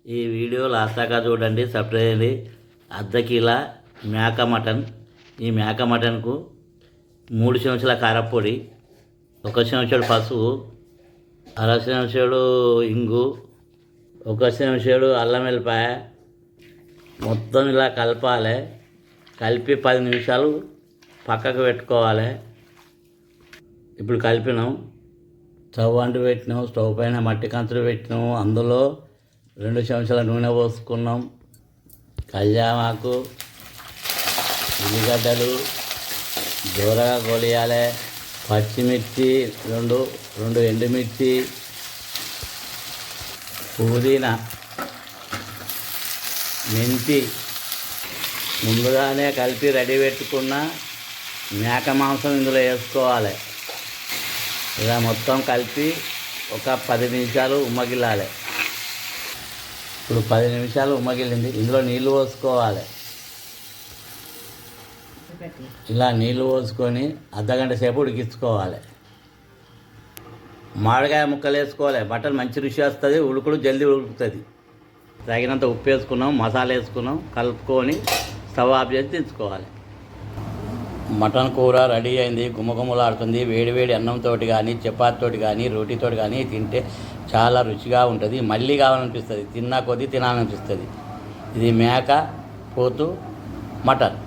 ఈ video last దాకా చూడండి, సబ్స్క్రైబ్ చేయండి. అర్ధ కిలో మేక మటన్. ఈ మేక మటన్కు 3 చెంచాల కారపొడి, 1 చెంచాడు పసుపు, అర చెంచాడు ఇంగు, 1 చెంచాడు అల్లం వెల్లిపాయ మొత్తం ఇలా కలపాలి. కలిపి 10 నిమిషాలు పక్కకు పెట్టుకోవాలి. ఇప్పుడు కలిపినాం, స్టవ్ అంటు పెట్టినాం, స్టవ్ పైన మట్టి కంచులు పెట్టినాం. అందులో 2 చెంచాల నూనె పోసుకున్నాం. కళ్యామాకు, ఉల్లిగడ్డలు దూరగా కొలియాలి. పచ్చిమిర్చి రెండు ఎండుమిర్చి, పుదీనా, మెంతి ముందుగానే కలిపి రెడీ పెట్టుకున్న మేక మాంసం ఇందులో వేసుకోవాలి. ఇలా మొత్తం కలిపి ఒక 10 నిమిషాలు ఉమ్మగిల్లాలి. ఇప్పుడు 10 నిమిషాలు ఉమ్మగిల్లింది. ఇందులో నీళ్లు పోసుకోవాలి. ఇలా నీళ్లు పోసుకొని అర్ధగంట సేపు ఉడికించుకోవాలి. మామిడికాయ ముక్కలు వేసుకోవాలి. మటన్ మంచి రుచి వస్తుంది, ఉడుకుడు జల్దీ ఉడుకుతుంది. తగినంత ఉప్పు వేసుకున్నాం, మసాలా వేసుకున్నాం, కలుపుకొని స్టవ్ ఆఫ్ చేసి దించుకోవాలి. మటన్ కూర రెడీ అయింది, గుమ్మగుమ్మలాడుతుంది. వేడివేడి అన్నంతో కానీ, చపాతీతోటి కానీ, రోటీతో కానీ తింటే చాలా రుచిగా ఉంటుంది. మళ్ళీ కావాలనిపిస్తుంది, తిన్నా కొద్దీ తినాలనిపిస్తుంది. ఇది మేక పోతు మటన్.